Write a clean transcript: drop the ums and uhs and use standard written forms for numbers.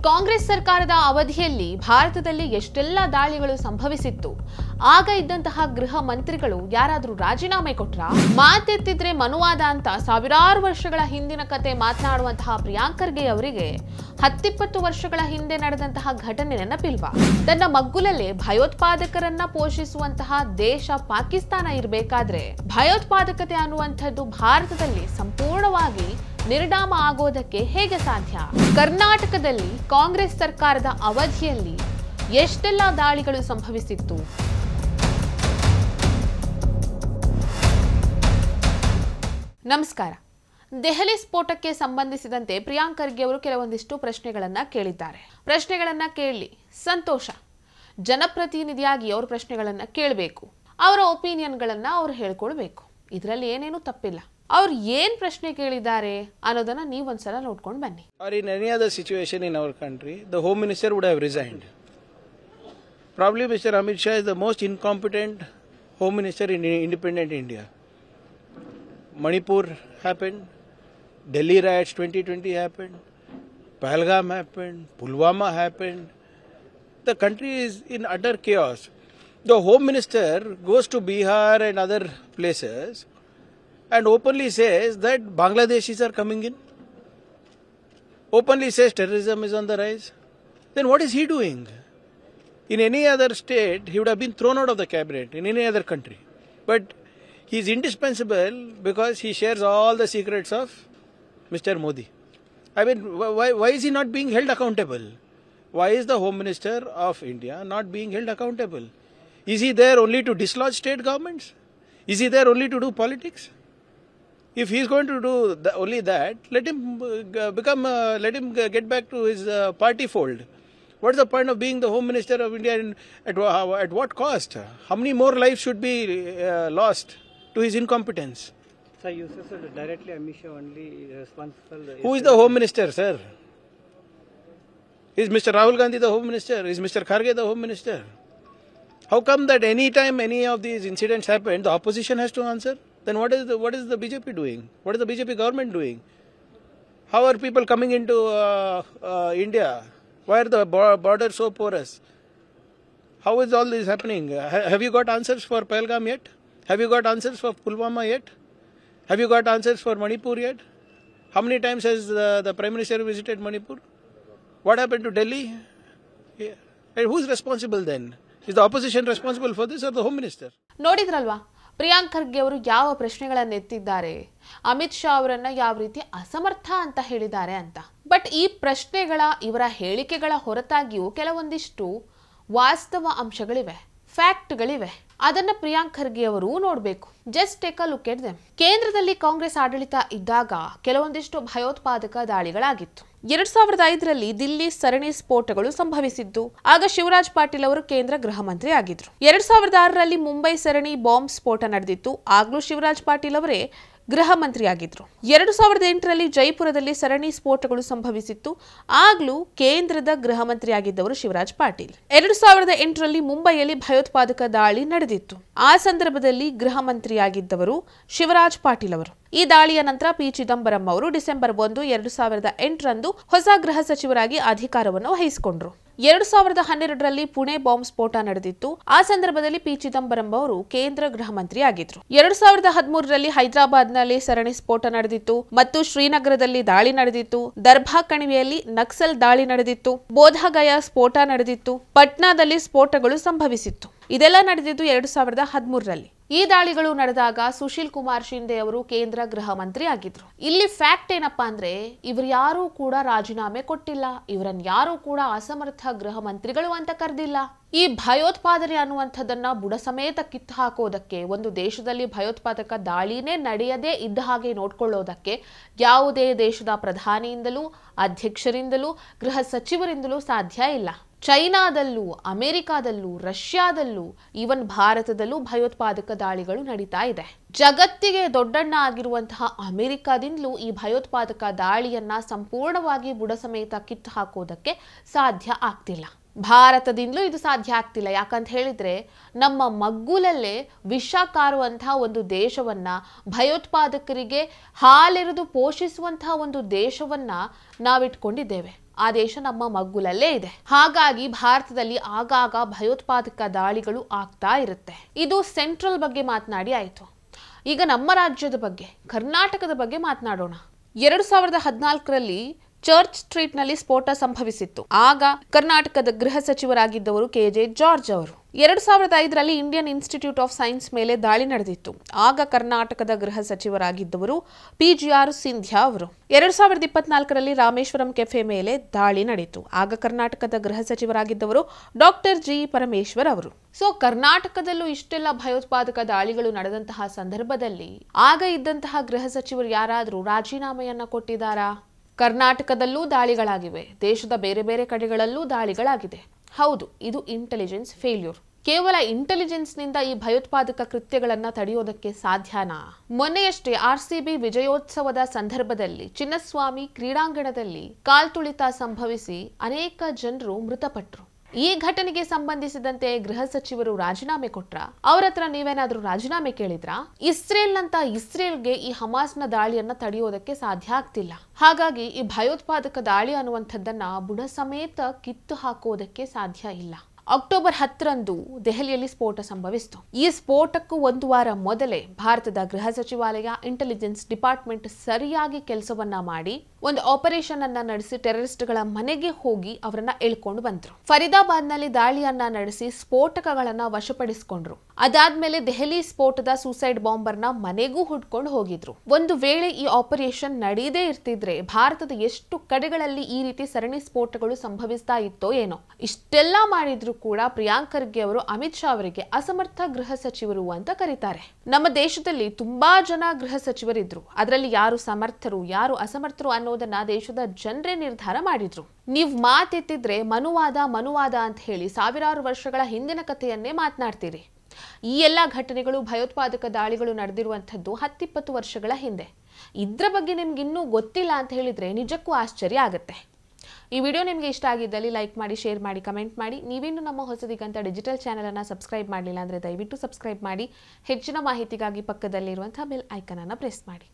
ಕಾಂಗ್ರೆಸ್ ಸರ್ಕಾರದ ಅವಧಿಯಲ್ಲಿ ಭಾರತದಲ್ಲಿ ಎಷ್ಟೆಲ್ಲ ದಾಳಿಗಳು ಸಂಭವಿಸಿತ್ತು. ಆಗ ಇದ್ದಂತಹ ಗೃಹ ಮಂತ್ರಿಗಳು ಯಾರಾದರೂ ರಾಜೀನಾಮೆ ಕೊಟ್ರಾ? ಮಾತೆತ್ತಿದ್ರೆ ಮನುವಾದ ಅಂತ ಸಾವಿರಾರು ವರ್ಷಗಳ ಹಿಂದಿನ ಕತೆ ಮಾತನಾಡುವಂತಹ ಪ್ರಿಯಾಂಕ್ ಖರ್ಗೆ ಅವರಿಗೆ 10-20 ವರ್ಷಗಳ ಹಿಂದೆ ನಡೆದಂತಹ ಘಟನೆ ನೆನಪಿಲ್ವಾ? ತನ್ನ ಮಗ್ಗುಲಲ್ಲೇ ಭಯೋತ್ಪಾದಕರನ್ನ ಪೋಷಿಸುವಂತಹ ದೇಶ ಪಾಕಿಸ್ತಾನ ಇರಬೇಕಾದ್ರೆ ಭಯೋತ್ಪಾದಕತೆ ಅನ್ನುವಂಥದ್ದು ಭಾರತದಲ್ಲಿ ಸಂಪೂರ್ಣವಾಗಿ ನಿರ್ನಾಮ ಆಗೋದಕ್ಕೆ ಹೇಗೆ ಸಾಧ್ಯ? ಕರ್ನಾಟಕದಲ್ಲಿ ಕಾಂಗ್ರೆಸ್ ಸರ್ಕಾರದ ಅವಧಿಯಲ್ಲಿ ಎಷ್ಟೆಲ್ಲ ದಾಳಿಗಳು ಸಂಭವಿಸಿತ್ತು? ನಮಸ್ಕಾರ. ದೆಹಲಿ ಸ್ಫೋಟಕ್ಕೆ ಸಂಬಂಧಿಸಿದಂತೆ ಪ್ರಿಯಾಂಕ್ ಖರ್ಗೆ ಅವರು ಕೆಲವೊಂದಿಷ್ಟು ಪ್ರಶ್ನೆಗಳನ್ನ ಕೇಳಿದ್ದಾರೆ. ಪ್ರಶ್ನೆಗಳನ್ನ ಕೇಳಿ ಸಂತೋಷ. ಜನಪ್ರತಿನಿಧಿಯಾಗಿ ಅವರು ಪ್ರಶ್ನೆಗಳನ್ನ ಕೇಳಬೇಕು, ಅವರ ಒಪಿನಿಯನ್ಗಳನ್ನ ಅವರು ಹೇಳ್ಕೊಳ್ಬೇಕು. ಇದರಲ್ಲಿ ಏನೇನು ತಪ್ಪಿಲ್ಲ. ಅವ್ರು ಏನ್ ಪ್ರಶ್ನೆ ಕೇಳಿದ್ದಾರೆ ಅನ್ನೋದನ್ನ ನೀವು ಒಂದ್ಸಲ ನೋಡ್ಕೊಂಡು ಬನ್ನಿ. Or in any other situation in our country, the Home Minister would have resigned. Probably Mr. Amit Shah is the most incompetent Home Minister in independent India. Manipur happened, Delhi riots 2020 happened, Pahalgam happened, Pulwama happened. The country is in utter chaos. The Home Minister goes to Bihar and other places and openly says that Bangladeshis are coming in, openly says terrorism is on the rise. Then what is he doing? In any other state, he would have been thrown out of the cabinet, in any other country. But he is indispensable because he shares all the secrets of Mr. Modi. I mean, why is he not being held accountable? Why is the Home Minister of India not being held accountable? Is he there only to dislodge state governments? Is he there only to do politics? If he is going to do only that, let him get back to his party fold. What is the point of being the Home Minister of India at what cost? How many more lives should be lost to his incompetence? Sir, you said directly Amit Shah only responsible. Who is the Home Minister, sir? Is Mr. Rahul Gandhi the Home Minister? Is Mr. Kharge the Home Minister? How come that any time any of these incidents happen, the opposition has to answer? Then what is the BJP doing? What is the BJP government doing? How are people coming into India? Why are the borders so porous? How is all this happening? Have you got answers for Pahalgam yet? Have you got answers for Pulwama yet? Have you got answers for Manipur yet? How many times has the Prime Minister visited Manipur? What happened to Delhi? Yeah. And who is responsible then? Is the opposition responsible for this or the Home Minister? ನೋಡಿದ್ರಲ್ವಾ ಪ್ರಿಯಾಂಕ್ ಖರ್ಗೆ ಅವರು ಯಾವ ಪ್ರಶ್ನೆಗಳನ್ನು ಎತ್ತಿದ್ದಾರೆ, ಅಮಿತ್ ಶಾ ಅವರನ್ನ ಯಾವ ರೀತಿ ಅಸಮರ್ಥ ಅಂತ ಹೇಳಿದ್ದಾರೆ ಅಂತ. ಬಟ್ ಈ ಪ್ರಶ್ನೆಗಳ ಇವರ ಹೇಳಿಕೆಗಳ ಹೊರತಾಗಿಯೂ ಕೆಲವೊಂದಿಷ್ಟು ವಾಸ್ತವ ಅಂಶಗಳಿವೆ, ಫ್ಯಾಕ್ಟ್ಗಳಿವೆ. ಅದನ್ನ ಪ್ರಿಯಾಂಕ್ ಖರ್ಗೆ ಅವರು ನೋಡಬೇಕು. Just take a look at them. ಕೇಂದ್ರದಲ್ಲಿ ಕಾಂಗ್ರೆಸ್ ಆಡಳಿತ ಇದ್ದಾಗ ಕೆಲವೊಂದಿಷ್ಟು ಭಯೋತ್ಪಾದಕ ದಾಳಿಗಳಾಗಿತ್ತು. 2005ರಲ್ಲಿ ದಿಲ್ಲಿ ಸರಣಿ ಸ್ಫೋಟಗಳು ಸಂಭವಿಸಿದ್ದು. ಆಗ ಶಿವರಾಜ್ ಪಾಟೀಲ್ ಅವರು ಕೇಂದ್ರ ಗೃಹ ಮಂತ್ರಿ ಆಗಿದ್ರು. 2006ರಲ್ಲಿ ಮುಂಬೈ ಸರಣಿ ಬಾಂಬ್ ಸ್ಫೋಟ ನಡೆದಿತ್ತು. ಆಗ್ಲೂ ಶಿವರಾಜ್ ಪಾಟೀಲ್ ಅವರೇ ಗೃಹ ಮಂತ್ರಿ ಆಗಿದ್ರು. 2008ರಲ್ಲಿ ಜೈಪುರದಲ್ಲಿ ಸರಣಿ ಸ್ಫೋಟಗಳು ಸಂಭವಿಸಿತ್ತು. ಆಗ್ಲೂ ಕೇಂದ್ರದ ಗೃಹ ಮಂತ್ರಿ ಆಗಿದ್ದವರು ಶಿವರಾಜ್ ಪಾಟೀಲ್. 2008ರಲ್ಲಿ ಮುಂಬೈಯಲ್ಲಿ ಭಯೋತ್ಪಾದಕ ದಾಳಿ ನಡೆದಿತ್ತು. ಆ ಸಂದರ್ಭದಲ್ಲಿ ಗೃಹ ಮಂತ್ರಿಯಾಗಿದ್ದವರು ಶಿವರಾಜ್ ಪಾಟೀಲ್ ಅವರು. ಈ ದಾಳಿಯ ನಂತರ ಪಿ ಚಿದಂಬರಂ ಅವರು ಡಿಸೆಂಬರ್ 1, 2008ರಂದು ಹೊಸ ಗೃಹ ಸಚಿವರಾಗಿ ಅಧಿಕಾರವನ್ನು ವಹಿಸಿಕೊಂಡ್ರು. 2012ರಲ್ಲಿ ಪುಣೆ ಬಾಂಬ್ ಸ್ಫೋಟ ನಡೆದಿತ್ತು. ಆ ಸಂದರ್ಭದಲ್ಲಿ ಪಿ ಚಿದಂಬರಂ ಅವರು ಕೇಂದ್ರ ಗೃಹ ಮಂತ್ರಿ ಆಗಿದ್ರು. 2013ರಲ್ಲಿ ಹೈದರಾಬಾದ್ನಲ್ಲಿ ಸರಣಿ ಸ್ಫೋಟ ನಡೆದಿತ್ತು ಮತ್ತು ಶ್ರೀನಗರದಲ್ಲಿ ದಾಳಿ ನಡೆದಿತ್ತು. ದರ್ಭಾ ಕಣಿವೆಯಲ್ಲಿ ನಕ್ಸಲ್ ದಾಳಿ ನಡೆದಿತ್ತು. ಬೋಧಗಯಾ ಸ್ಫೋಟ ನಡೆದಿತ್ತು. ಪಟ್ನಾದಲ್ಲಿ ಸ್ಫೋಟಗಳು ಸಂಭವಿಸಿತ್ತು. ಇದೆಲ್ಲ ನಡೆದಿದ್ದು 2013ರಲ್ಲಿ. ಈ ದಾಳಿಗಳು ನಡೆದಾಗ ಸುಶೀಲ್ ಕುಮಾರ್ ಶಿಂದೆ ಅವರು ಕೇಂದ್ರ ಗೃಹ ಮಂತ್ರಿ ಆಗಿದ್ರು. ಇಲ್ಲಿ ಫ್ಯಾಕ್ಟ್ ಏನಪ್ಪಾ ಅಂದ್ರೆ, ಇವರು ಯಾರೂ ಕೂಡ ರಾಜೀನಾಮೆ ಕೊಟ್ಟಿಲ್ಲ, ಇವರನ್ನ ಯಾರೂ ಕೂಡ ಅಸಮರ್ಥ ಗೃಹ ಮಂತ್ರಿಗಳು ಅಂತ ಕರೆದಿಲ್ಲ. ಈ ಭಯೋತ್ಪಾದನೆ ಅನ್ನುವಂಥದ್ದನ್ನ ಬುಡ ಸಮೇತ ಕಿತ್ತು ಹಾಕೋದಕ್ಕೆ, ಒಂದು ದೇಶದಲ್ಲಿ ಭಯೋತ್ಪಾದಕ ದಾಳಿನೇ ನಡೆಯದೇ ಇದ್ದ ಹಾಗೆ ನೋಡ್ಕೊಳ್ಳೋದಕ್ಕೆ ಯಾವುದೇ ದೇಶದ ಪ್ರಧಾನಿಯಿಂದಲೂ, ಅಧ್ಯಕ್ಷರಿಂದಲೂ, ಗೃಹ ಸಚಿವರಿಂದಲೂ ಸಾಧ್ಯ ಇಲ್ಲ. ಚೈನಾದಲ್ಲೂ, ಅಮೆರಿಕಾದಲ್ಲೂ, ರಷ್ಯಾದಲ್ಲೂ, ಈವನ್ ಭಾರತದಲ್ಲೂ ಭಯೋತ್ಪಾದಕ ದಾಳಿಗಳು ನಡೀತಾ ಇದೆ. ಜಗತ್ತಿಗೆ ದೊಡ್ಡಣ್ಣ ಆಗಿರುವಂತಹ ಅಮೆರಿಕಾದಿಂದಲೂ ಈ ಭಯೋತ್ಪಾದಕ ದಾಳಿಯನ್ನ ಸಂಪೂರ್ಣವಾಗಿ ಬುಡ ಸಮೇತ ಕಿತ್ತು ಹಾಕೋದಕ್ಕೆ ಸಾಧ್ಯ ಆಗ್ತಿಲ್ಲ. ಭಾರತದಿಂದಲೂ ಇದು ಸಾಧ್ಯ ಆಗ್ತಿಲ್ಲ. ಯಾಕಂತ ಹೇಳಿದ್ರೆ ನಮ್ಮ ಮಗ್ಗುಲಲ್ಲೇ ವಿಷ ಕಾರುವಂತಹ ಒಂದು ದೇಶವನ್ನ, ಭಯೋತ್ಪಾದಕರಿಗೆ ಹಾಲೆರೆದು ಪೋಷಿಸುವಂತಹ ಒಂದು ದೇಶವನ್ನ ನಾವಿಟ್ಕೊಂಡಿದ್ದೇವೆ. ಆ ದೇಶ ನಮ್ಮ ಮಗ್ಗುಲಲ್ಲೇ ಇದೆ. ಹಾಗಾಗಿ ಭಾರತದಲ್ಲಿ ಆಗಾಗ ಭಯೋತ್ಪಾದಕ ದಾಳಿಗಳು ಆಗ್ತಾ ಇರುತ್ತೆ. ಇದು ಸೆಂಟ್ರಲ್ ಬಗ್ಗೆ ಮಾತನಾಡಿ ಆಯಿತು. ಈಗ ನಮ್ಮ ರಾಜ್ಯದ ಬಗ್ಗೆ, ಕರ್ನಾಟಕದ ಬಗ್ಗೆ ಮಾತನಾಡೋಣ. 2014ರಲ್ಲಿ ಚರ್ಚ್ ಸ್ಟ್ರೀಟ್ ನಲ್ಲಿ ಸ್ಫೋಟ ಸಂಭವಿಸಿತ್ತು. ಆಗ ಕರ್ನಾಟಕದ ಗೃಹ ಸಚಿವರಾಗಿದ್ದವರು KJ ಜಾರ್ಜ್ ಅವರು. 2005ರಲ್ಲಿ ಇಂಡಿಯನ್ ಇನ್ಸ್ಟಿಟ್ಯೂಟ್ ಆಫ್ ಸೈನ್ಸ್ ಮೇಲೆ ದಾಳಿ ನಡೆದಿತ್ತು. ಆಗ ಕರ್ನಾಟಕದ ಗೃಹ ಸಚಿವರಾಗಿದ್ದವರು PGR ಸಿಂಧ್ಯಾ ಅವರು. 2024ರಲ್ಲಿ ರಾಮೇಶ್ವರಂ ಕೆಫೆ ಮೇಲೆ ದಾಳಿ ನಡೆಯಿತು. ಆಗ ಕರ್ನಾಟಕದ ಗೃಹ ಸಚಿವರಾಗಿದ್ದವರು ಡಾಕ್ಟರ್ G ಪರಮೇಶ್ವರ್ ಅವರು. ಸೊ ಕರ್ನಾಟಕದಲ್ಲೂ ಇಷ್ಟೆಲ್ಲ ಭಯೋತ್ಪಾದಕ ದಾಳಿಗಳು ನಡೆದಂತಹ ಸಂದರ್ಭದಲ್ಲಿ ಆಗ ಇದ್ದಂತಹ ಗೃಹ ಸಚಿವರು ಯಾರಾದರೂ ರಾಜೀನಾಮೆಯನ್ನ ಕೊಟ್ಟಿದ್ದಾರಾ? ಕರ್ನಾಟಕದಲ್ಲೂ ದಾಳಿಗಳಾಗಿವೆ, ದೇಶದ ಬೇರೆ ಬೇರೆ ಕಡೆಗಳಲ್ಲೂ ದಾಳಿಗಳಾಗಿದೆ. ಹೌದು, ಇದು ಇಂಟೆಲಿಜೆನ್ಸ್ ಫೇಲ್ಯೂರ್. ಕೇವಲ ಇಂಟೆಲಿಜೆನ್ಸ್ನಿಂದ ಈ ಭಯೋತ್ಪಾದಕ ಕೃತ್ಯಗಳನ್ನ ತಡೆಯೋದಕ್ಕೆ ಸಾಧ್ಯನಾ? ಮೊನ್ನೆಯಷ್ಟೇ RCB ವಿಜಯೋತ್ಸವದ ಸಂದರ್ಭದಲ್ಲಿ ಚಿನ್ನಸ್ವಾಮಿ ಕ್ರೀಡಾಂಗಣದಲ್ಲಿ ಕಾಲ್ತುಳಿತ ಸಂಭವಿಸಿ ಅನೇಕ ಜನರು ಮೃತಪಟ್ಟರು. ಈ ಘಟನೆಗೆ ಸಂಬಂಧಿಸಿದಂತೆ ಗೃಹ ಸಚಿವರು ರಾಜೀನಾಮೆ ಕೊಟ್ರ? ಅವ್ರ ಹತ್ರ ನೀವೇನಾದ್ರೂ ರಾಜೀನಾಮೆ ಕೇಳಿದ್ರಾ? ಇಸ್ರೇಲ್ಗೆ ಈ ಹಮಾಸ್ನ ದಾಳಿಯನ್ನ ತಡೆಯೋದಕ್ಕೆ ಸಾಧ್ಯ ಆಗ್ತಿಲ್ಲ. ಹಾಗಾಗಿ ಈ ಭಯೋತ್ಪಾದಕ ದಾಳಿ ಅನ್ನುವಂಥದ್ದನ್ನ ಬುಡ ಸಮೇತ ಕಿತ್ತು ಹಾಕೋದಕ್ಕೆ ಸಾಧ್ಯ ಇಲ್ಲ. ಅಕ್ಟೋಬರ್ 10ರಂದು ದೆಹಲಿಯಲ್ಲಿ ಸ್ಫೋಟ ಸಂಭವಿಸಿತು. ಈ ಸ್ಫೋಟಕ್ಕೂ ಒಂದು ವಾರ ಮೊದಲೇ ಭಾರತದ ಗೃಹ ಸಚಿವಾಲಯ, ಇಂಟೆಲಿಜೆನ್ಸ್ ಡಿಪಾರ್ಟ್ಮೆಂಟ್ ಸರಿಯಾಗಿ ಕೆಲಸವನ್ನ ಮಾಡಿ ಒಂದು ಆಪರೇಷನ್ ಅನ್ನ ನಡೆಸಿ ಟೆರರಿಸ್ಟ್ಗಳ ಮನೆಗೆ ಹೋಗಿ ಅವರನ್ನ ಎಳ್ಕೊಂಡು ಬಂದ್ರು. ಫರೀದಾಬಾದ್ನಲ್ಲಿ ದಾಳಿಯನ್ನ ನಡೆಸಿ ಸ್ಫೋಟಕಗಳನ್ನ ವಶಪಡಿಸಿಕೊಂಡ್ರು. ಅದಾದ್ಮೇಲೆ ದೆಹಲಿ ಸ್ಫೋಟದ ಸೂಸೈಡ್ ಬಾಂಬರ್ನ ಮನೆಗೂ ಹುಡ್ಕೊಂಡು ಹೋಗಿದ್ರು. ಒಂದು ವೇಳೆ ಈ ಆಪರೇಷನ್ ನಡೆಯದೇ ಇರ್ತಿದ್ರೆ ಭಾರತದ ಎಷ್ಟು ಕಡೆಗಳಲ್ಲಿ ಈ ರೀತಿ ಸರಣಿ ಸ್ಫೋಟಗಳು ಸಂಭವಿಸ್ತಾ ಇತ್ತೋ ಏನೋ. ಇಷ್ಟೆಲ್ಲ ಮಾಡಿದ್ರು ಕೂಡ ಪ್ರಿಯಾಂಕ್ ಖರ್ಗೆ ಅವರು ಅಮಿತ್ ಶಾ ಅವರಿಗೆ ಅಸಮರ್ಥ ಗೃಹ ಸಚಿವರು ಅಂತ ಕರೀತಾರೆ. ನಮ್ಮ ದೇಶದಲ್ಲಿ ತುಂಬಾ ಜನ ಗೃಹ ಸಚಿವರಿದ್ರು. ಅದರಲ್ಲಿ ಯಾರು ಸಮರ್ಥರು, ಯಾರು ಅಸಮರ್ಥರು ಅನ್ನೋದನ್ನ ದೇಶದ ಜನರೇ ನಿರ್ಧಾರ ಮಾಡಿದ್ರು. ನೀವು ಮಾತೆತ್ತಿದ್ರೆ ಮನುವಾದ ಅಂತ ಹೇಳಿ ಸಾವಿರಾರು ವರ್ಷಗಳ ಹಿಂದಿನ ಕಥೆಯನ್ನೇ ಮಾತನಾಡ್ತೀರಿ. ಈ ಎಲ್ಲ ಘಟನೆಗಳು, ಭಯೋತ್ಪಾದಕ ದಾಳಿಗಳು ನಡೆದಿರುವಂಥದ್ದು 10-20 ವರ್ಷಗಳ ಹಿಂದೆ. ಇದ್ರ ಬಗ್ಗೆ ನಿಮ್ಗೆ ಇನ್ನೂ ಗೊತ್ತಿಲ್ಲ ಅಂತ ಹೇಳಿದ್ರೆ ನಿಜಕ್ಕೂ ಆಶ್ಚರ್ಯ ಆಗುತ್ತೆ. ಈ ವಿಡಿಯೋ ನಿಮಗೆ ಇಷ್ಟ ಆಗಿದ್ದಲ್ಲಿ ಲೈಕ್ ಮಾಡಿ, ಶೇರ್ ಮಾಡಿ, ಕಮೆಂಟ್ ಮಾಡಿ. ನೀವೇನು ನಮ್ಮ ಹೊಸದಿಗಂತ ಡಿಜಿಟಲ್ ಚಾನೆಲ್ ಅನ್ನು ಸಬ್ಸ್ಕ್ರೈಬ್ ಮಾಡಲಿಲ್ಲ ಅಂದರೆ ದಯವಿಟ್ಟು ಸಬ್ಸ್ಕ್ರೈಬ್ ಮಾಡಿ. ಹೆಚ್ಚಿನ ಮಾಹಿತಿಗಾಗಿ ಪಕ್ಕದಲ್ಲಿರುವಂತಹ ಬೆಲ್ ಐಕನ್ ಅನ್ನು ಪ್ರೆಸ್ ಮಾಡಿ.